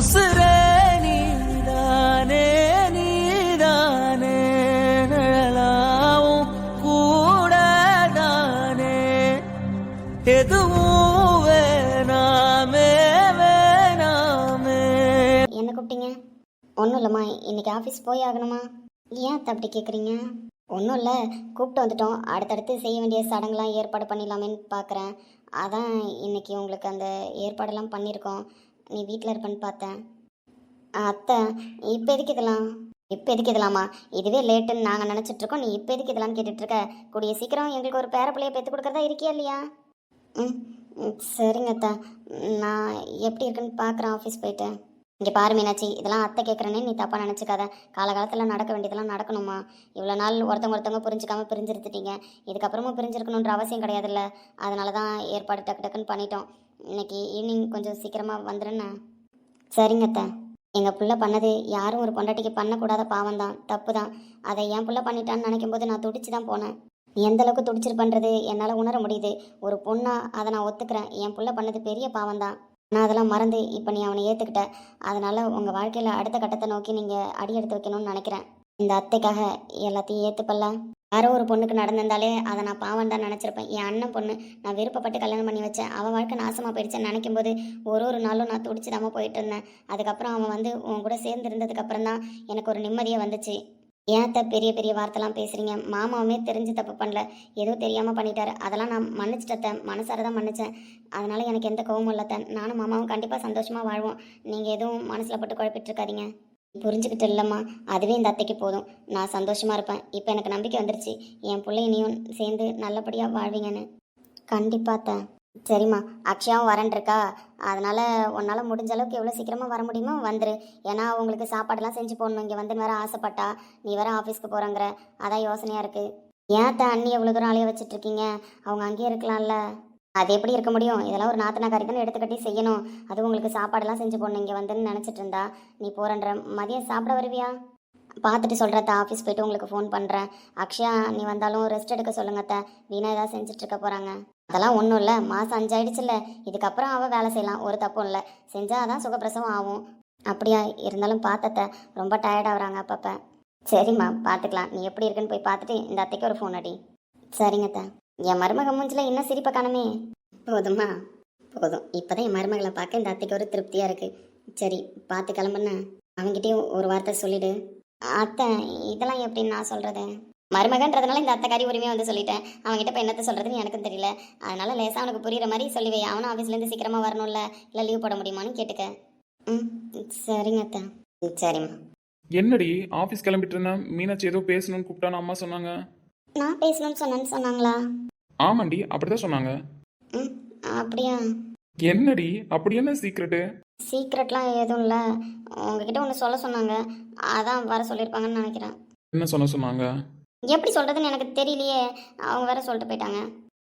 உசுரே நீதானே நீதானே நிழலாவும் கூடதானே எதுவும் வேணாமே வேணாமே. என்ன கூப்பிட்டீங்க? ஒன்றும் இல்லைம்மா, இன்னைக்கு ஆஃபீஸ் போய் ஆகணுமா? ஏன் அத்தை அப்படி கேட்குறீங்க? ஒன்றும் இல்லை, கூப்பிட்டு வந்துட்டோம். அடுத்தடுத்து செய்ய வேண்டிய சடங்குலாம் ஏற்பாடு பண்ணிடலாமேன்னு பார்க்குறேன். அதான் இன்னைக்கு உங்களுக்கு அந்த ஏற்பாடெல்லாம் பண்ணியிருக்கோம். நீ வீட்டில் இருப்பேன்னு பார்த்தேன். அத்தை, இப்போ எதுக்கு இதெல்லாம்? இப்போ எதுக்கு இதெல்லாமா? இதுவே லேட்டுன்னு நாங்கள் நினச்சிட்ருக்கோம். நீ இப்போ எதுக்கு இதெல்லாம் கேட்டுட்ருக்க? கூடிய சீக்கிரம் எங்களுக்கு ஒரு பேர பிள்ளைய பெற்று கொடுக்குறதா இருக்கியா இல்லையா? ம் சரிங்க அத்தை, நான் எப்படி இருக்குன்னு பார்க்குறேன் ஆஃபீஸ் போயிட்டு. இங்கே பாரு மீனாட்சி, இதெல்லாம் அத்தை கேட்குறேனே நீ தப்பாக நினச்சிக்காத. காலகாலத்தில் நடக்க வேண்டியதெல்லாம் நடக்கணுமா? இவ்வளோ நாள் ஒருத்தவங்க புரிஞ்சுக்காமல் பிரிஞ்சிருத்துட்டீங்க. இதுக்கப்புறமும் பிரிஞ்சிருக்கணுன்ற அவசியம் கிடையாதுல்ல. அதனால தான் ஏற்பாடு டக்கு டக்குன்னு பண்ணிட்டோம். இன்னைக்கு ஈவினிங் கொஞ்சம் சீக்கிரமாக வந்துடுன்னு. சரிங்க அத்தை. எங்கள் பிள்ளை பண்ணது யாரும் ஒரு பொண்டாட்டிக்கு பண்ணக்கூடாத பாவம் தான், தப்பு தான். அதை என் பிள்ளை பண்ணிட்டான்னு நினைக்கும் போது நான் துடிச்சு தான் போனேன். எந்த அளவுக்கு துடிச்சிருப்பன்றது என்னால் உணர முடியுது. ஒரு பொண்ணா அதை நான் ஒத்துக்கிறேன். என் பிள்ளை பண்ணது பெரிய பாவம் தான். நான் அதெல்லாம் மறந்து இப்போ நீ அவனை ஏற்றுக்கிட்ட. அதனால் உங்கள் வாழ்க்கையில் அடுத்த கட்டத்தை நோக்கி நீங்கள் அடி எடுத்து வைக்கணும்னு நினைக்கிறேன். இந்த அத்தைக்காக எல்லாத்தையும் ஏற்றுப்பல்ல. யாரோ ஒரு பொண்ணுக்கு நடந்திருந்தாலே அதை நான் பாவம் தான் நினச்சிருப்பேன். என் அண்ணன் பொண்ணு நான் விருப்பப்பட்டு கல்யாணம் பண்ணி வச்சேன். அவன் வாழ்க்கை நாசமாக போயிடுச்சேன்னு நினைக்கும் போது ஒரு நாளும் நான் துடிச்சிடாமல் போயிட்டு இருந்தேன். அதுக்கப்புறம் அவன் வந்து உன் கூட சேர்ந்து இருந்ததுக்கப்புறம் தான் எனக்கு ஒரு நிம்மதியாக வந்துச்சு. ஏன் பெரிய பெரிய வார்த்தைலாம் பேசுகிறீங்க? மாமாவுமே தெரிஞ்சு தப்பு பண்ணல, ஏதோ தெரியாமல் பண்ணிட்டாரு. அதெல்லாம் நான் மன்னிச்சிட்டேன், மனசார தான் மன்னித்தேன். அதனால் எனக்கு எந்த கோவமும் இல்லை. நானும் மாமாவும் கண்டிப்பாக சந்தோஷமாக வாழ்வோம். நீங்கள் எதுவும் மனசில் போட்டு குழப்பிட்டுருக்காதீங்க. புரிஞ்சுக்கிட்டு இல்லைம்மா, அதுவே இந்த அத்தைக்கு போதும். நான் சந்தோஷமாக இருப்பேன். இப்போ எனக்கு நம்பிக்கை வந்துருச்சு, என் பிள்ளையினையும் சேர்ந்து நல்லபடியாக வாழ்வீங்கன்னு. கண்டிப்பாக. சரிம்மா, அக்ஷயாவும் வரன்ட்ருக்கா. அதனால் உன்னால் முடிஞ்ச அளவுக்கு எவ்வளோ சீக்கிரமாக வர முடியுமோ வந்துரு. ஏன்னா அவங்களுக்கு சாப்பாடெல்லாம் செஞ்சு போடணும். இங்கே வந்து வேறு ஆசைப்பட்டா. நீ வேறு ஆஃபீஸ்க்கு போகிறங்கிற, அதான் யோசனையாக இருக்குது. ஏன் அண்ணி எவ்வளோ தூரம் அலைய வச்சுட்ருக்கீங்க? அவங்க அங்கேயே இருக்கலாம்ல. அது எப்படி இருக்க முடியும்? இதெல்லாம் ஒரு நாத்தனாக்காரி தானே எடுத்துக்கட்டி செய்யணும். அது உங்களுக்கு சாப்பாடெல்லாம் செஞ்சு போடணும் இங்கே வந்துன்னு நினச்சிட்டு இருந்தா. நீ போகிறன்ற மதியம் சாப்பிட வருவியா? பார்த்துட்டு சொல்கிறத்த, ஆஃபீஸ் போய்ட்டு உங்களுக்கு ஃபோன் பண்ணுறேன். அக்ஷயா நீ வந்தாலும் ரெஸ்ட் எடுக்க சொல்லுங்கத்த. வீணா ஏதாவது செஞ்சிட்ருக்க போகிறாங்க. அதெல்லாம் ஒன்றும் இல்லை, மாதம் 5 ஆயிடுச்சுல்ல. இதுக்கப்புறம் அவள் வேலை செய்யலாம், ஒரு தப்பும் இல்லை. செஞ்சால் அதான் சுகப்பிரசவம் ஆகும். அப்படியா? இருந்தாலும் பார்த்தத்த ரொம்ப டயர்டாகிறாங்க அப்பப்போ. சரிம்மா பார்த்துக்கலாம். நீ எப்படி இருக்குன்னு போய் பார்த்துட்டு இந்த அத்தைக்கு ஒரு ஃபோன் அடி. சரிங்கத்த. என் மருமக மூஞ்சில் இன்னும் சிரிப்பை காணுமே. போதும்மா போதும். இப்போ தான் என் மருமகளை பார்க்க இந்த அத்தைக்கு ஒரு திருப்தியாக இருக்குது. சரி பார்த்து கிளம்புன்னு அவங்ககிட்டயும் ஒரு வார்த்தை சொல்லிவிடு. அத்தை, இதெல்லாம் எப்படின்னு நான் சொல்கிறது? மருமகன்றதுனால இந்த அத்தைக்காரி உரிமையாக வந்து சொல்லிட்டேன். அவங்ககிட்ட இப்போ என்னத்தை சொல்கிறதுன்னு எனக்கும் தெரியல. அதனால் லேசாக அவனுக்கு புரிகிற மாதிரி சொல்லிவை. அவனும் ஆஃபீஸ்லேருந்து சீக்கிரமாக வரணும்ல, இல்லை லீவ் போட முடியுமான்னு கேட்டுக்க. ம் சரிங்க அத்தை. சரிம்மா. என்னடி ஆஃபீஸ் கிளம்பிட்டு இருந்தேன், மீனாட்சி ஏதோ பேசணும்னு கூப்பிட்டான்னு அம்மா சொன்னாங்க. நான் பேசணும்னு சொன்னாங்களா? ஆமாண்டி, அப்படிதான் சொன்னாங்க. ம் அப்படியா? என்னடி அப்படி என்ன சீக்ரெட்டு? சீக்ரெட்லாம் எதுவும் இல்லை. உங்ககிட்ட ஒன்று சொல்ல சொன்னாங்க, அதான் வர சொல்லியிருப்பாங்கன்னு நினைக்கிறேன். என்ன சொன்னாங்க? எப்படி சொல்கிறதுன்னு எனக்கு தெரியலையே. அவங்க வேற சொல்லிட்டு போயிட்டாங்க.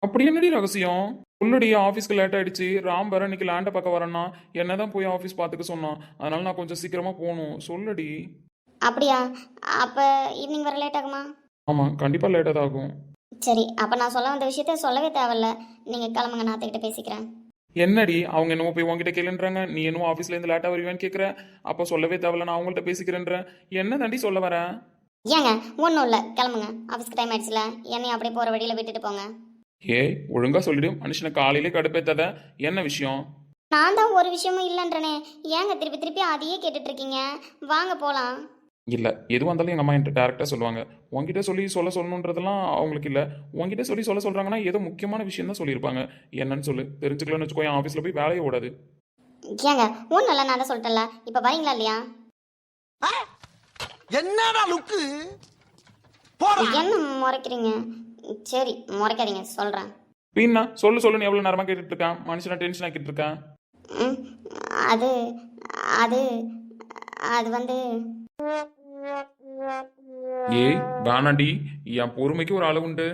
அப்படி என்னடி ரகசியம்? உள்ளடி ஆஃபீஸ்க்கு லேட் ஆயிடுச்சு. ராம் வேற இன்னைக்கு லேண்டை பார்க்க வரேன்னா என்னதான் போய் ஆஃபீஸ் பார்த்துக்க சொன்னான். அதனால நான் கொஞ்சம் சீக்கிரமா போகணும். சொல்லடி. அப்படியா? அப்போ ஈவினிங் வர லேட் ஆகுமா? ஆமாம், கண்டிப்பாக லேட்டாக ஆகும். சரி, அப்போ நான் சொல்ல வந்த விஷயத்த சொல்லவே தேவையில்ல. நீங்கள் கிளம்புங்க, நான் அத்தைக்கிட்ட பேசிக்கிறேன். என்னடி அவங்க என்னவோ போய் உங்ககிட்ட கேளுன்றாங்க, நீ என்னவோ ஆஃபீஸ்லேருந்து லேட்டாக வருவேன்னு கேட்குற. அப்போ சொல்லவே தேவையில்ல, நான் அவங்கள்ட்ட பேசிக்கிறேன்றேன். என்ன தாண்டி சொல்ல வரேன்? ஏங்க ஒன்றும் இல்லை, கிளம்புங்க. ஆஃபீஸ்க்கு டைம் ஆயிடுச்சுல, என்னையும் அப்படியே போகிற வழியில் விட்டுட்டு போங்க. ஏய், ஒழுங்கா சொல்லிடு. மனுஷனை காலையிலே கடுப்பேத்தாத. என்ன விஷயம்? நான் தான் ஒரு விஷயமும் இல்லைன்றனே. ஏங்க திருப்பி திருப்பி அதையே கேட்டுட்டு இருக்கீங்க? வாங்க போகலாம். இல்லை, எதுவாக இருந்தாலும் எங்கள் அம்மா என்கிட்ட டேரெக்டாக சொல்லுவாங்க. உங்ககிட்ட சொல்லணுன்றதெல்லாம் அவங்களுக்கு இல்லை. உங்ககிட்ட சொல்கிறாங்கன்னா ஏதோ முக்கியமான விஷயம் தான் சொல்லியிருப்பாங்க. என்னன்னு சொல்லு, தெரிஞ்சுக்கலாம்னு வச்சுக்கோ. என் ஆஃபீஸில் போய் வேலையே ஓடாது. ஏங்க ஒன்றும் இல்லை, நான் தான் சொல்லிட்டேன்ல. இப்போ வரீங்களா இல்லையா? என்னடா லுக்கு? என்ன முறைக்கிறீங்க? சரி முறைக்காதீங்க, சொல்கிறேன். பின்னா சொல்லுன்னு எவ்வளோ நேரமாக கேட்டுட்டு இருக்கான். மனுஷனை டென்ஷன் ஆக்கிட்டு இருக்கான். அது அது அது வந்து ஏய் வேணாண்டி, என் பொறுமைக்கு ஒரு அளவு உண்டு.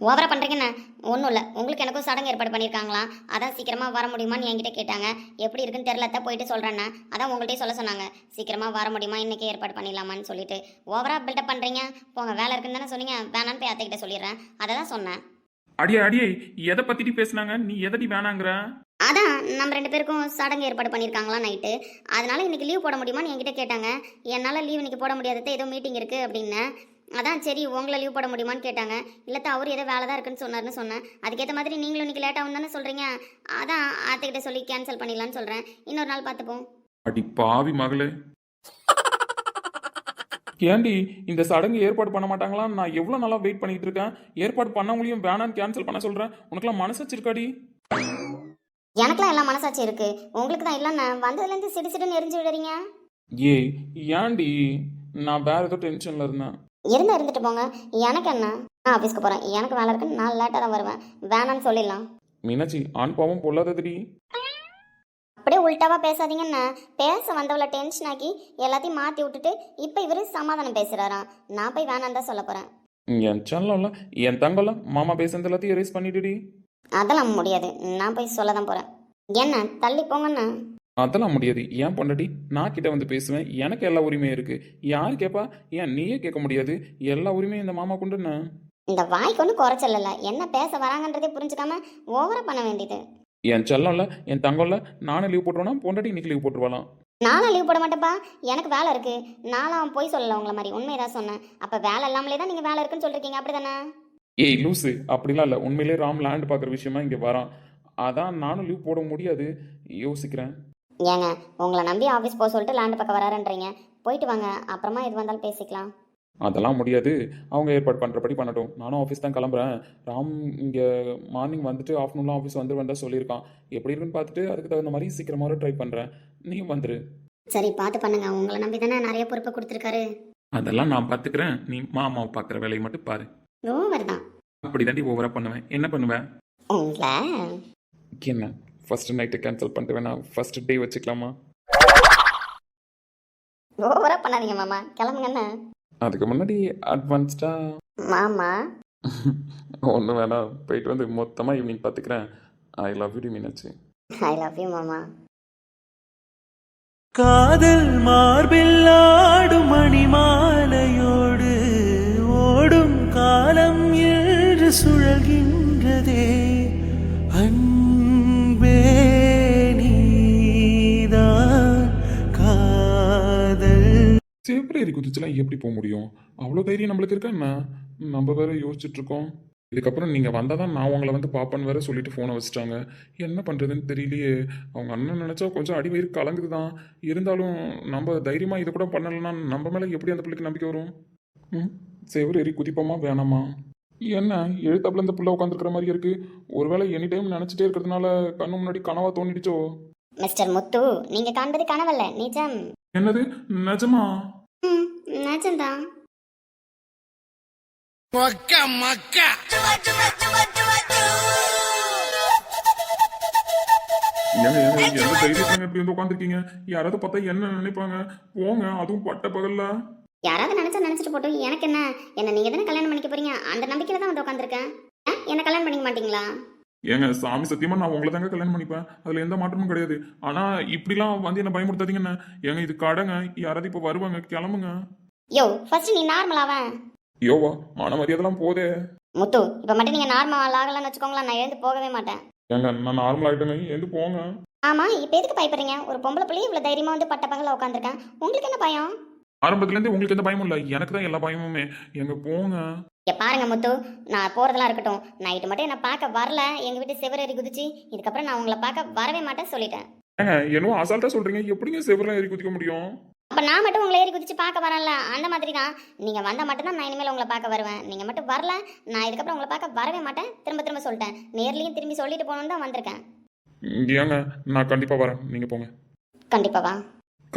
ஓவரா பண்ணுறீங்கண்ணே. ஒன்றும் இல்லை, உங்களுக்கு எனக்கும் சடங்கு ஏற்பாடு பண்ணியிருக்காங்களா? அதான் சீக்கிரமாக வர முடியுமான்னு என்கிட்ட கேட்டாங்க. எப்படி இருக்குன்னு தெரிலத்த, போயிட்டு சொல்கிறேண்ணே. அதான் உங்கள்கிட்டயே சொல்ல சொன்னாங்க. சீக்கிரமாக வர முடியுமா, இன்றைக்கே ஏற்பாடு பண்ணிடலாமான்னு சொல்லிட்டு. ஓவரா பில்டப் பண்ணுறீங்க. போங்க, வேலை இருக்குன்னு தானே சொன்னீங்க. வேணான்னு போய் அத்தைக்கிட்ட சொல்லிடுறேன். அதை தான் சொன்னேன். அடியே எதை பற்றிட்டு பேசுனாங்க? நீ எதடி வேணாங்கிற? அதான் நம்ம 2 பேருக்கும் சடங்கு ஏற்பாடு பண்ணியிருக்காங்களா நைட்டு. அதனால இன்னைக்கு லீவ் போட முடியுமான்னு என்கிட்ட கேட்டாங்க. என்னால் லீவ் இன்னைக்கு போட முடியாதது, ஏதோ மீட்டிங் இருக்குது அப்படின்னேன். அதான் சரி உங்களை லீவ் போட முடியுமான்னு கேட்டாங்க. இல்லத்த அவர் ஏதோ வேலை தான் இருக்குன்னு சொன்னார்னு சொன்னேன். அதுக்கேற்ற மாதிரி நீங்களும் இன்னைக்கு லேட்டாகும் தானே சொல்கிறீங்க. அதான் ஆத்துக்கிட்ட சொல்லி கேன்சல் பண்ணிடலான்னு சொல்கிறேன். இன்னொரு நாள் பார்த்துப்போம். அடி பாவி மகளே. ஏண்டி இந்த சடங்கு ஏற்பாடு பண்ண மாட்டாங்களா? நான் எவ்வளோ நாளாக வெயிட் பண்ணிட்டு இருக்கேன். ஏற்பாடு பண்ணவங்களையும் வேணான்னு கேன்சல் பண்ண சொல்கிறேன். உனக்குலாம் மனசாச்சு இருக்காடி? எனக்குலாம் எல்லாம் மனசாட்சி இருக்கு, உங்களுக்கு தான் இல்லைன்னு வந்ததுலேருந்து சிடு சிடுன்னு எரிஞ்சு விடுறீங்க. ஏய் ஏண்டி, நான் வேற ஏதோ டென்ஷனில் இருந்தேன். இருந்துட்டு போங்க, எனக்கு என்ன? நான் ஆஃபீஸ்க்கு போகிறேன், எனக்கு வேலை இருக்குன்னு நான் லேட்டாக தான் வருவேன். வேணான்னு சொல்லிடலாம். மீனாட்சி ஆண் பாவம் பொல்லாததுடி. அப்படியே உள்டாவா பேசாதீங்கன்னு பேச வந்தவளை டென்ஷன் ஆக்கி எல்லாத்தையும் மாற்றி விட்டுட்டு இப்போ இவர் சமாதானம் பேசுகிறாராம். நான் போய் வேணான்னு தான் சொல்ல போகிறேன். என் செல்லம்ல என் தங்கம்ல மாமா பேசுறது எல்லாத்தையும் எரேஸ் பண்ணிடுடி. அதெல்லாம் முடியாது, நான் போய் சொல்ல தான் போகிறேன். என்ன தள்ளி போங்கண்ணா? அதெல்லாம் முடியாது. ஏன் பொண்டாட்டி நான் கிட்ட வந்து பேசுவேன், எனக்கு எல்லா உரிமையும் இருக்கு. யார் கேட்பா? ஏன் நீயே கேட்க முடியாது? எல்லா உரிமையும் இந்த மாமா கொண்டுண்ணா. இந்த வாய்க்கு ஒன்றும் குறைச்சல் இல்லை, என்ன பேச வராங்கன்றதே புரிஞ்சுக்காம ஓவரா பண்ண வேண்டியது. என் செல்லம்ல என் தங்கம்ல நானும் லீவ் போட்டுருவேனா? பொண்டாட்டி இன்னைக்கு லீவ் போட்டுருவாளாம். நானும் லீவ் போட மாட்டேப்பா, எனக்கு வேலை இருக்கு. நானும் போய் சொல்லலை உங்களை மாதிரி, உண்மையதான் சொன்னேன். அப்போ வேலை இல்லாமலே தான் நீங்கள் வேலை இருக்குன்னு சொல்லிருக்கீங்க, அப்படி தானே? ஏய் லூஸு, அப்படிலாம் இல்லை. உண்மையிலே ராம் லேண்ட் பார்க்குற விஷயமா இங்கே வரான். அதான் நானும் லீவ் போட முடியாது யோசிக்கிறேன். ஏங்க உங்களை நம்பி ஆஃபீஸ் போக சொல்லிட்டு லேண்டு பக்கம் வராருன்றீங்க. போயிட்டு வாங்க, அப்புறமா எது வந்தாலும் பேசிக்கலாம். அதெல்லாம் முடியாது. அவங்க ஏற்பாடு பண்ணுறபடி பண்ணட்டும். நானும் ஆஃபீஸ் தான் கிளம்புறேன். ராம் இங்கே மார்னிங் வந்துட்டு ஆஃப்டர்நூன்லாம் ஆஃபீஸ் வந்துருவேன் தான் சொல்லியிருக்கான். எப்படி இருக்குன்னு பார்த்துட்டு அதுக்கு தகுந்த மாதிரி சீக்கிரமாக ட்ரை பண்ணுறேன். நீ வந்துரு. சரி பார்த்து பண்ணுங்க, உங்களை நம்பி தானே நிறைய பொறுப்பை கொடுத்துருக்காரு. அதெல்லாம் நான் பார்த்துக்கிறேன். நீ மாமாவை பார்க்குற வேலையை மட்டும் பாரு. ஓவர் தான். அப்படி தாண்டி ஓவராக பண்ணுவேன். என்ன பண்ணுவேன்? உங்களை என்ன ஃபர்ஸ்ட் நைட்டு கேன்சல் பண்ணிட்டு வேணா ஃபர்ஸ்ட் டே வச்சுக்கலாமா? ஓவரா பண்ணாதீங்க மாமா, கிளம்புங்கண்ணா. அதுக்கு முன்னாடி அட்வான்ஸ்டா மாமா ஒன்றும் வேணாம், போயிட்டு வந்து மொத்தமாக ஈவினிங் பார்த்துக்கிறேன். I love you Meenakshi. I love you மாமா. காதல் மார்பில் ஆடும் மணிமாலையோடு ஓடும் காலம் என்று சுழல்கின்றதே. அன்பே நீதான் காதல். சேப்பரேரி குதிச்சுலாம் எப்படி போக முடியும்? அவ்வளோ தைரியம் நம்மளுக்கு இருக்கா என்ன? நம்ம வேற யோசிச்சுட்டு இருக்கோம். இதுக்கப்புறம் நீங்கள் வந்தால் தான் நான் உங்களை வந்து பாப்பன்னு வேற சொல்லிட்டு ஃபோனை வச்சுட்டாங்க. என்ன பண்ணுறதுன்னு தெரியலையே. அவங்க அண்ணன் நினச்சா கொஞ்சம் அடி வயிறு கலங்குது தான். இருந்தாலும் நம்ம தைரியமாக இதை கூட பண்ணலைன்னா நம்ம மேலே எப்படி அந்த பிள்ளைக்கு நம்பிக்கை வரும்? சேவரேறி குதிப்போமா வேணாமா? என்ன எழுத்தாப்புல இந்த பிள்ளை உட்காந்துருக்கிற மாதிரி இருக்கு. ஒருவேளை எனி டைம் நினச்சிட்டே இருக்கிறதுனால கண்ணு முன்னாடி கனவா தோண்டிடுச்சோ? மிஸ்டர் முத்து, நீங்க காண்பது கனவல்ல, நிஜம். என்னது நிஜமா? நிஜம்தான். எந்த தைரியத்தாங்க இப்படி வந்து உட்காந்துருக்கீங்க? யாராவது பார்த்தா என்ன நினைப்பாங்க? போங்க, அதுவும் பட்ட பகல்ல. யாராவது நினைச்சா நினைச்சிட்டு போட்டோம், எனக்கு என்ன? என்ன நீங்க தானே கல்யாணம் பண்ணிக்க போறீங்க, அந்த நம்பிக்கையில தான் வந்து உட்காந்துருக்கேன். என்ன கல்யாணம் பண்ணிக்க மாட்டீங்களா? ஏங்க சாமி சத்தியமா நான் உங்களை தாங்க கல்யாணம் பண்ணிப்பேன். அதுல எந்த மாற்றமும் கிடையாது. ஆனா இப்படிலாம் வந்து என்ன பயமுறுத்தாதீங்கன்னு. ஏங்க இது கடங்க, யாராவது இப்ப வருவாங்க, கிளம்புங்க. யோ ஃபர்ஸ்ட் நீ நார்மலாவ. யோவா மான மரியாதைலாம் போதே. முத்து, இப்ப மட்டும் நீங்க நார்மல் ஆகலன்னு வச்சுக்கோங்களேன், நான் எழுந்து போகவே மாட்டேன். ஏங்க நான் நார்மல் ஆகிட்டேங்க, எழுந்து போங்க. ஆமா, இப்ப எதுக்கு பயப்படுறீங்க? ஒரு பொம்பளை பிள்ளை இவ்வளவு தைரியமா வந்து பட்ட பகல உட்காந்துருக்கேன், உங்களுக்கு என்ன பயம்? ஆரம்பத்துல இருந்து உங்களுக்கு எந்த பயமும் இல்ல, எனக்கு தான் எல்லா பயமுமே. எங்க போங்க. பாருங்க முத்து, நான் போறதெல்லாம் இருக்கட்டும், நைட்டு மட்டும் என்ன பார்க்க வரல, எங்க வீட்டு செவரேறி குதிச்சு இதுக்கப்புறம் நான் உங்களை பார்க்க வரவே மாட்டேன் சொல்லிட்டேன். ஏங்க என்னவோ அசால்ட்டா சொல்றீங்க, எப்படிங்க செவரெல்லாம் ஏறி குதிக்க முடியும்? அப்ப நான் மட்டும் உங்களை ஏறி குதிச்சு பார்க்க வரல, அந்த மாதிரி தான். நீங்க வந்தா மட்டும் தான் நான் இனிமேல் உங்களை பார்க்க வருவேன். நீங்க மட்டும் வரல, நான் இதுக்கப்புறம் உங்களை பார்க்க வரவே மாட்டேன். திரும்ப திரும்ப சொல்லிட்டேன், நேர்லயும் திரும்பி சொல்லிட்டு போகணும்னு தான் வந்திருக்கேன். ஏங்க நான் கண்டிப்பா வரேன், நீங்க போங்க. கண்டிப்பாவா?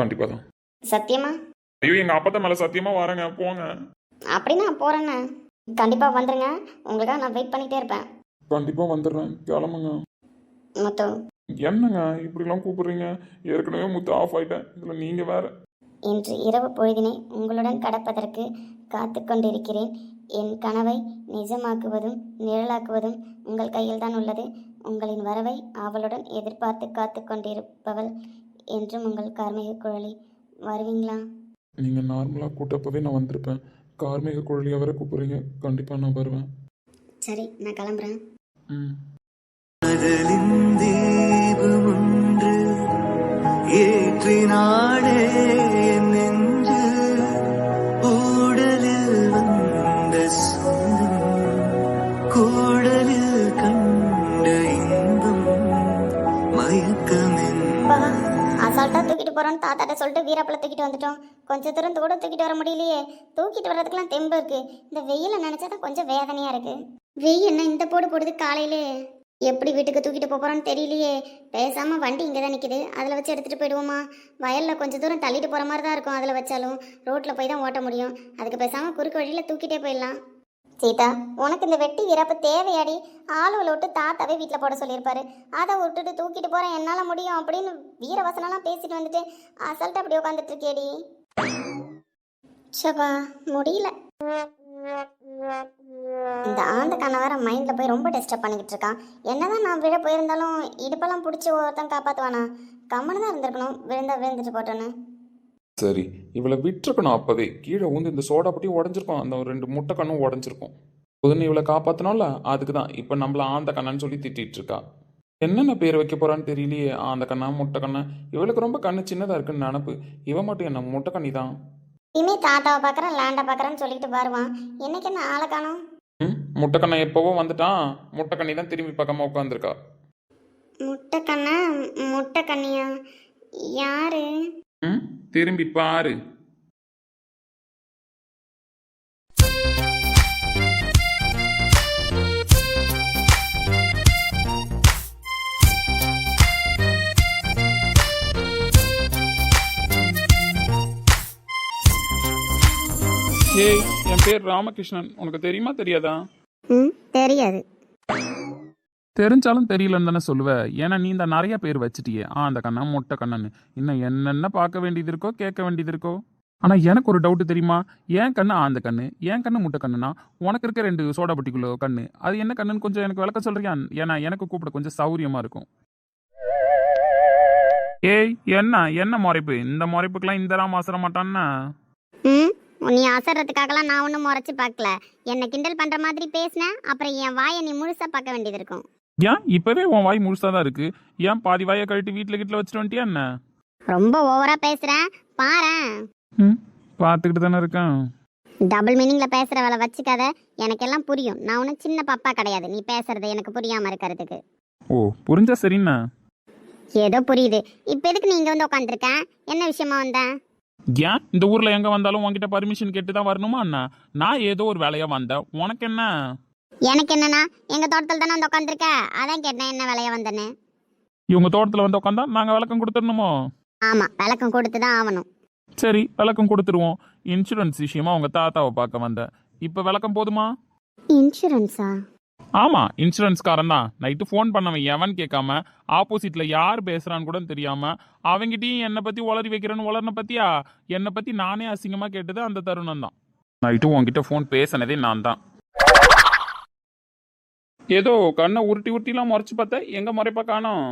கண்டிப்பா தான். சத்தியமா? ஐயோ எங்க அப்பா மேல சத்தியமா வரேங்க, போங்க. அப்படின்னா போறேன்னு கண்டிப்பா வந்துருங்க, உங்களுக்காக நான் வெயிட் பண்ணிட்டே இருப்பேன். கண்டிப்பா வந்துடுறேன், கிளம்புங்க. முத்து என்னங்க இப்படிலாம் கூப்பிடுறீங்க? ஏற்கனவே முத்து ஆஃப் ஆயிட்டேன், இதுல நீங்க வேற. இன்று இரவு பொழுதினை உங்களுடன் கடப்பதற்கு காத்து கொண்டிருக்கிறேன். என் கனவை நிஜமாக்குவதும் நிழலாக்குவதும் உங்கள் கையில் தான் உள்ளது. உங்களின் வரவை ஆவலுடன் எதிர்பார்த்து காத்து கொண்டிருப்பவள் என்றும் உங்கள் கார்மிக குழலி. வருவீங்களா? நீங்க நார்மலா கூட்டப்பவே நான் வந்திருப்பேன். கார்மிக குழலியா வர கூப்பிடுறீங்க, கண்டிப்பா நான் வருவேன். சரி, நான் கிளம்புறேன். கடலின் தீபமொன்று ஏற்றினாளே என் நெஞ்சு ஊடலில் வந்த சொந்தம் கூடலில் கண்ட இன்பம் மயக்கமென் பா அசால்ட்டா தூக்கிட்டு போறோன்னு தாத்தாட்ட சொல்லிட்டு வீராப்பில் தூக்கிட்டு வந்துட்டோம். கொஞ்சம் தூரம் கூட தூக்கிட்டு வர முடியலையே. தூக்கிட்டு வர்றதுக்கெல்லாம் தெம்பு இருக்கு. இந்த வெயில நினைச்சாதான் கொஞ்சம் வேதனையா இருக்கு. வெயில் என்ன இந்த போடு போடுது காலையிலே. எப்படி வீட்டுக்கு தூக்கிட்டு போறோன்னு தெரியலையே. பேசாம வண்டி இங்கே தான் நிற்கிது, அதில் வச்சு எடுத்துட்டு போயிடுவோமா? வயலில் கொஞ்சம் தூரம் தள்ளிட்டு போகிற மாதிரி தான் இருக்கும். அதில் வச்சாலும் ரோட்டில் போய் தான் ஓட்ட முடியும். அதுக்கு பேசாமல் குறுக்கு வழியில் தூக்கிட்டே போயிடலாம். சீதா, உனக்கு இந்த வெட்டி வீரப்ப தேவையாடி? ஆளுவில் விட்டு தாத்தாவே வீட்டில் போட சொல்லியிருப்பாரு. அதை விட்டுட்டு தூக்கிட்டு போகிறேன் என்னால் முடியும் அப்படின்னு வீரவசனம்லாம் பேசிட்டு வந்துட்டு அசால்ட்டாக அப்படி உட்காந்துட்டு இருக்கேடி. சபா முடியல. இந்த ஆந்த கண்ணை வேற மைண்டில் போய் ரொம்ப டிஸ்டர்ப் பண்ணிக்கிட்டு இருக்கான். என்னதான் நான் விழ போயிருந்தாலும் இடுப்பெல்லாம் பிடிச்சி ஒருத்தன் காப்பாற்றுவானா? கம்மனு தான் இருந்திருக்கணும். விழுந்துட்டு போட்டோன்னு. சரி, இவளை விட்டுருக்கணும். அப்போவே கீழே ஊந்து இந்த சோடா பட்டியும் உடஞ்சிருக்கும், அந்த 2 முட்டை கண்ணும் உடஞ்சிருக்கும். புதுன்னு இவளை காப்பாற்றணும்ல, அதுக்கு தான் இப்போ நம்மள ஆந்த கண்ணான்னு சொல்லி திட்டிகிட்டு இருக்கா. என்னென்ன பேர் வைக்க போகிறான்னு தெரியலையே. ஆந்த கண்ணா முட்டை கண்ணா. இவளுக்கு ரொம்ப கண்ணு சின்னதாக இருக்குன்னு நினப்பு. இவன் மட்டும் என்ன முட்டை கண்ணி தான். இனிமே தாத்தாவை பார்க்குறேன் லேண்டை பார்க்குறேன்னு சொல்லிட்டு வருவான். என்னைக்கு என்ன ஆளை காணோம்? முட்டை கண்ணை எப்போவோ வந்துட்டான். முட்டை கண்ணி தான் திரும்பி பக்கமாக உட்காந்துருக்கா. முட்டை கண்ணா? முட்டை கண்ணியா? யாரு? திரும்பி பாரு. ஏய், என் பேர் ராமகிருஷ்ணன். உனக்கு தெரியுமா தெரியாதா? தெரியாது. தெரிஞ்சாலும் தெரியலன்னு தானே சொல்லுவ. ஏன்னா நீ இந்த நிறைய பேர் வச்சுட்டியே, அந்த கண்ணா முட்டை கண்ணன்னு. இன்னும் என்னென்ன பார்க்க வேண்டியது இருக்கோ, கேட்க வேண்டியது இருக்கோ. ஆனால் எனக்கு ஒரு டவுட்டு தெரியுமா? ஏன் கண்ணு ஆந்த கண்ணு, ஏன் கண்ணு முட்டை கண்ணுனா உனக்கு இருக்க 2 சோடா பட்டிக்குள்ள கண்ணு, அது என்ன கண்ணுன்னு கொஞ்சம் எனக்கு விளக்க சொல்றியா? ஏன்னா எனக்கு கூப்பிட கொஞ்சம் சௌரியமா இருக்கும். ஏய், என்ன முறைப்பு? இந்த முறைப்புக்கெல்லாம் இந்த அசர மாட்டான்னா? நீ அசறதுக்காகலாம் நான் ஒன்றும் முறைச்சி பார்க்கல. என்னை கிண்டல் பண்ணுற மாதிரி பேசினேன், அப்புறம் என் வாயை நீ முழுசாக பார்க்க வேண்டியது இருக்கும். ஏன் இப்பவே உன் வாய் முழுசா தான் இருக்கு? ஏன் பாதி வாயை கழட்டி வீட்டில் வச்சுட்டு வந்துட்டியா என்ன? ரொம்ப ஓவரா பேசுறேன் பாரேன். பார்த்துக்கிட்டு தானே இருக்கேன். டபுள் மீனிங்ல பேசுற வேலை வச்சுக்காத. எனக்கெல்லாம் புரியும். நான் ஒன்றும் சின்ன பாப்பா கிடையாது நீ பேசுறது எனக்கு புரியாம இருக்கிறதுக்கு. ஓ, புரிஞ்சா சரிண்ணா. ஏதோ புரியுது. இப்போ எதுக்கு நீ இங்க வந்து உட்காந்துருக்கேன்? என்ன விஷயமா வந்தேன்? ஏன் இந்த ஊர்ல எங்க வந்தாலும் உன்கிட்ட பர்மிஷன் கேட்டு தான் வரணுமா அண்ணா? நான் ஏதோ ஒரு வேலையா வந்தேன், உனக்கு என்ன? எனக்கு என்னன்னா, எங்க தோட்டத்தில் தானே வந்து உட்காந்துருக்க, அதான் கேட்டேன் என்ன வேலையா வந்தேன்னு. இவங்க தோட்டத்துல வந்து உட்காந்தா நாங்க விளக்கம் கொடுத்துடணுமோ? ஆமா, விளக்கம் கொடுத்து தான் ஆகணும். சரி, விளக்கம் கொடுத்துருவோம். இன்சூரன்ஸ் விஷயமா உங்க தாத்தாவை பார்க்க வந்தேன். இப்ப விளக்கம் போதுமா? இன்சூரன்ஸா? ஆமா, இன்சூரன்ஸ்காரன் தான். நைட்டு ஃபோன் பண்ணவன் எவன் கேட்காம, ஆப்போசிட்ல யார் பேசுறான்னு கூட தெரியாம, அவங்கிட்டையும் என்னை பத்தி உளறி வைக்கிறேன்னு உளர்ன பத்தியா? என்னை பத்தி நானே அசிங்கமா கேட்டது அந்த தருணம் தான். நைட்டு உங்ககிட்ட ஃபோன் பேசினதே நான் தான். ஏதோ கண்ணை உருட்டிலாம் முறைச்சு பார்த்தேன், எங்க முறைப்பா காணோம்.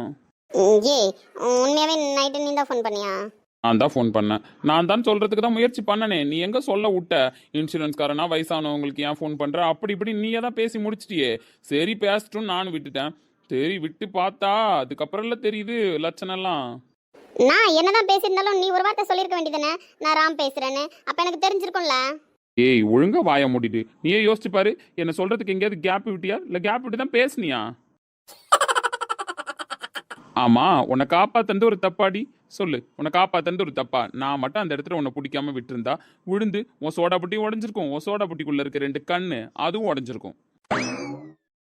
ஏய், உண்மையாவே நைட்டு நீ தான் ஃபோன் பண்ணியா? நான் தான் ஃபோன் பண்ணேன். நான் தான் சொல்றதுக்கு தான் முயற்சி பண்ணனே. நீ எங்க சொல்ல விட்ட? இன்சூரன்ஸ்காரனா வயசானவங்களுக்கு ஏன் ஃபோன் பண்ற அப்படி இப்படி நீயே தான் பேசி முடிச்சிட்டியே. சரி பேசட்டும் நானும் விட்டுட்டேன். சரி விட்டு பார்த்தா அதுக்கப்புறம்ல தெரியுது லட்சணம்லாம். நான் என்னதான் பேசியிருந்தாலும் நீ ஒரு வார்த்தை சொல்லியிருக்க வேண்டியதானே, நான் ராம் பேசுறேன்னு. அப்ப எனக்கு தெரிஞ்சிருக்கும்ல. ஏய், ஒழுங்கா வாய மூடிட்டு நீயே யோசிச்சு பாரு. என்ன சொல்றதுக்கு எங்கேயாவது கேப் விட்டியா, இல்ல கேப் விட்டு தான் பேசுனியா? ஆமா, உன்னை காப்பாத்தந்து ஒரு தப்பாடி சொல்லு. உன்னை காப்பாத்தந்து ஒரு தப்பா? நான் மட்டும் அந்த இடத்துல உன்னை பிடிக்காம விட்டுருந்தா விழுந்து உன் சோடா புட்டி உடஞ்சிருக்கும். உன் சோடா புட்டிக்குள்ள இருக்க 2 கண்ணு அதுவும் உடஞ்சிருக்கும்.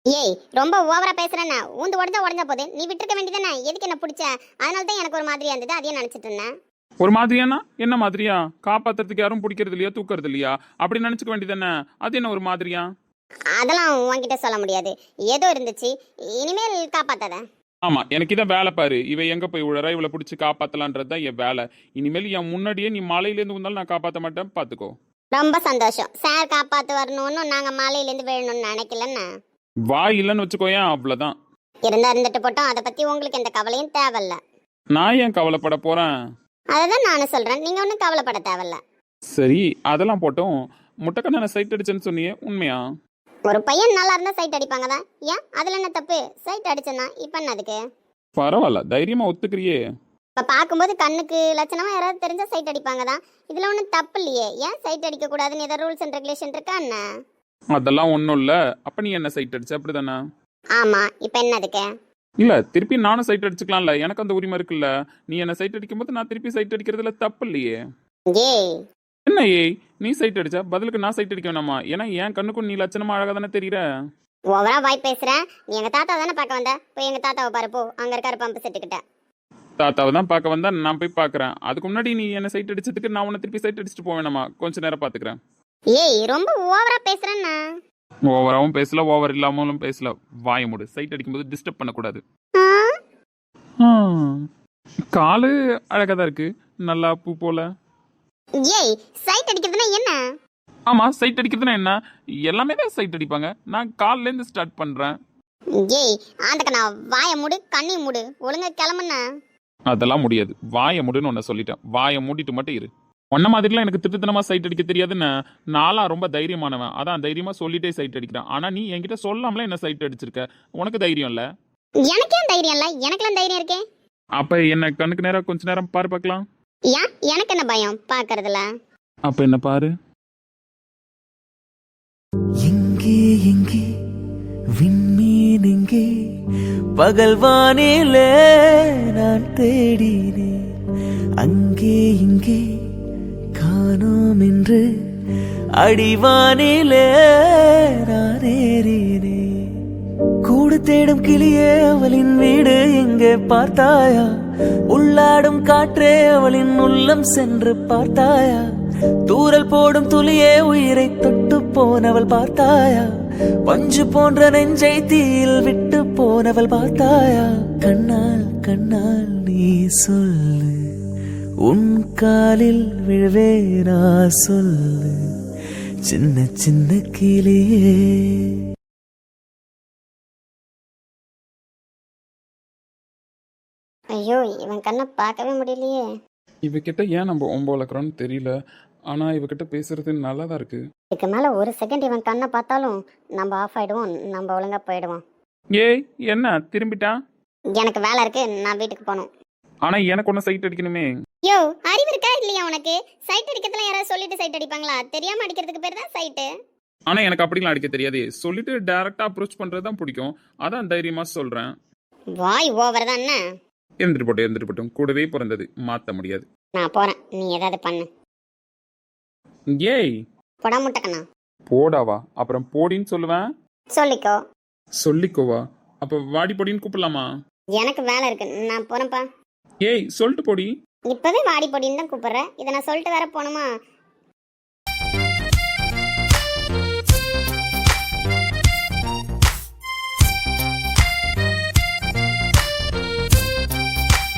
ஏய், ரொம்ப ஓவரா பேசுறேன்னா ஊந்து உடஞ்சா போது நீ விட்டுருக்க வேண்டியதானே. எதுக்கு என்ன பிடிச்ச? அதனால தான் எனக்கு ஒரு மாதிரியா இருந்தது, அதையே நினைச்சிட்டு இருந்தேன். ஒரு மாதிரியானா என்ன மாதிரியா? காப்பாத்துறதுக்கு யாரும் பிடிக்கிறது இல்லையா, தூக்குறது இல்லையா, அப்படி நினைச்சுக்க வேண்டியதானே. அது என்ன ஒரு மாதிரியா? அதெல்லாம் உன்கிட்ட சொல்ல முடியாது. ஏதோ இருந்துச்சு, இனிமேல் காப்பாத்தாத. ஆமா, எனக்கு இதான் வேலை பாரு. இவ எங்க போய் விழறா, இவளை பிடிச்சி காப்பாத்தலான்றதுதான் என் வேலை. இனிமேல் என் முன்னாடியே நீ மலையிலேருந்து வந்தாலும் நான் காப்பாற்ற மாட்டேன், பாத்துக்கோ. ரொம்ப சந்தோஷம். சார் காப்பாத்து வரணும்னு நாங்க மலையிலேருந்து விழணும்னு நினைக்கலன்னு. வா இல்லைன்னு வச்சுக்கோயேன், அவ்வளவுதான். இருந்துட்டு போட்டோம். அதை பத்தி உங்களுக்கு எந்த கவலையும் தேவையில்ல. நான் ஏன் கவலைப்பட போறேன்? அததான் நானும் சொல்றேன், நீங்க ஒன்றும் கவலைப்பட தேவையில்ல. சரி, அதெல்லாம் போட்டோம். முட்டைக்கண்ண சைட் அடிச்சேன்னு சொன்னியே, உண்மையா? ஒரு பையன் நல்லா இருந்தா சைட் அடிப்பாங்க தான். ஏன் அதுல என்ன தப்பு? சைட் அடிச்சனா இப்ப என்ன அதுக்கு? பரவாயில்ல, தைரியமா ஒத்துக்கிறியே. இப்போ பார்க்கும்போது கண்ணுக்கு லட்சணமா யாராவது தெரிஞ்சா சைட் அடிப்பாங்க தான். இதில் ஒன்றும் தப்பு இல்லையே. ஏன் சைட் அடிக்கக்கூடாதுன்னு ஏதாவது ரூல்ஸ் அண்ட் ரெகுலேஷன் இருக்கா என்ன? அதெல்லாம் ஒன்றும் இல்லை. அப்போ நீ என்ன சைட் அடிச்ச அப்படிதானே? ஆமாம், இப்போ என்ன அதுக்கு? இல்லை, திருப்பி நானும் சைட் அடிச்சுக்கலாம்ல, எனக்கு அந்த உரிமை இருக்குல்ல. நீ என்ன சைட் அடிக்கும்போது நான் திருப்பி சைட் அடிக்கிறதுல தப்பு இல்லையே. ஏய், என்ன ஏய், நீ சைட் அடிச்சா பதிலுக்கு நான் சைட் அடிக்க வேணாமா? ஏன்னா என் கண்ணுக்கும் நீ லட்சணமா அழகா தானே தெரியுற. ஓவரா வாய் பேசுகிறேன். நீ எங்கள் தாத்தா தானே பார்க்க வந்த, போய் எங்கள் தாத்தாவை பாரு போ, அங்கே இருக்காரு பம்பு செட்டுக்கிட்ட. தாத்தாவை தான் பார்க்க வந்தா நான் போய் பார்க்குறேன். அதுக்கு முன்னாடி நீ என்ன சைட் அடிச்சதுக்கு நான் உன்னை திருப்பி சைட் அடிச்சுட்டு போவேணாமா? கொஞ்ச நேரம் பார்த்துக்கிறேன். ஏய், ரொம்ப ஓவரா பேசுகிறேன்னா? ஓவராகவும் பேசல, ஓவர் இல்லாமலும் பேசல. வாய மூடு. சைட் அடிக்கும்போது டிஸ்டர்ப் பண்ணக்கூடாது. காலு அழகா தான் இருக்கு, நல்லா பூ போல. ஏய், சைட் அடிக்கிறதுனா என்ன? ஆமா, சைட் அடிக்கிறதுனா என்ன? எல்லாமே தான் சைட் அடிப்பாங்க. நான் கால்ல இருந்து ஸ்டார்ட் பண்றேன். ஏய், ஆண்டக்கண்ணா, வாய மூடு, கண்ணி மூடு, ஒழுங்கா கிளம்புண்ணா. அதெல்லாம் முடியாது. வாய மூடுன்னு ஒன்ன சொல்லிட்டேன். வாய மூடிட்டு மட்டும் இரு. ஒன்ன மாதிரிலாம் எனக்கு திருத்தனமா சைட் அடிக்க தெரியாதுன்னு. நான்லாம் ரொம்ப தைரியமானவன். அதான் தைரியமா சொல்லிட்டே சைட் அடிக்கிறேன். ஆனா நீ என்கிட்ட சொல்லாமலே என்ன சைட் அடிச்சிருக்க. உனக்கு தைரியம் இல்ல. எனக்கே தைரியம் இல்ல, எனக்கெல்லாம் தைரியம் இருக்கே. அப்ப என்ன கண்ணுக்கு நேரா கொஞ்ச நேரம் பாரு பார்க்கலாம். ஏன், எனக்கு என்ன பயம் பாக்குறதுல? அப்ப என்ன பாரு. எங்கே எங்கே விண்மீன் எங்கே, பகல் வானிலே நான் தேடினேன். அங்கே இங்கே காணோம் என்று அடிவானிலே நான் ஏறினேன். கூடு தேடும் கிளியே அவளின் வீடு எங்கே பார்த்தாயா? உள்ளாடும் காற்றே அவளின் உள்ளம் சென்று பார்த்தாயா? தூரல் போடும் துளியே உயிரை தொட்டு போனவள் பார்த்தாயா? பஞ்சு போன்ற நெஞ்சை தீயில் விட்டு போனவள் பார்த்தாயா? கண்ணால் கண்ணால் நீ சொல்லு, உன் காலில் விழுவேனா சொல்லு, சின்ன சின்ன கிளியே. ஐயோ, இவன் கண்ணை பார்க்கவே முடியலையே. இவகிட்ட ஏன் நம்ம ஒம்ப வளர்க்குறோன்னு தெரியல. ஆனா இவகிட்ட பேசுறது நல்லா தான் இருக்கு. இதுக்கு மேல ஒரு செகண்ட் இவன் கண்ணை பார்த்தாலும் நம்ம ஆஃப் ஆயிடுவோம், நம்ம ஒழுங்கா போயிடுவோம். ஏய், என்ன திரும்பிட்டான்? எனக்கு வேலை இருக்கு, நான் வீட்டுக்கு போகணும். ஆனா எனக்கு ஒன்னும் சைட் அடிக்கணுமே. யோ, அறிவு இருக்கா இல்லையா உனக்கு? சைட் அடிக்கிறதுல யாராவது சொல்லிட்டு சைட் அடிப்பாங்களா? தெரியாம அடிக்கிறதுக்கு பேர் தான் சைட்டு. ஆனா எனக்கு அப்படிலாம் அடிக்க தெரியாது. சொல்லிட்டு டைரக்டா அப்ரோச் பண்றது தான் பிடிக்கும். அதான் தைரியமா சொல்றேன். வாய் ஓவர் தான் என்ன? இருந்துட்டு போட்டும். கூடவே பிறந்தது, மாத்த முடியாது. நான் போறேன், நீ ஏதாவது பண்ணு. ஏய், போடா முட்டைக்கண்ணா. போடாவா? அப்புறம் போடின்னு சொல்லுவேன். சொல்லிக்கோ. சொல்லிக்கோவா? அப்ப வாடி பொடின்னு கூப்பிடலாமா? எனக்கு வேலை இருக்கு, நான் போறேன்ப்பா. ஏய், சொல்லிட்டு போடி. இப்பவே வாடி பொடின்னு தான் கூப்பிடுற. இதை நான் சொல்லிட்டு வேற போனோமா?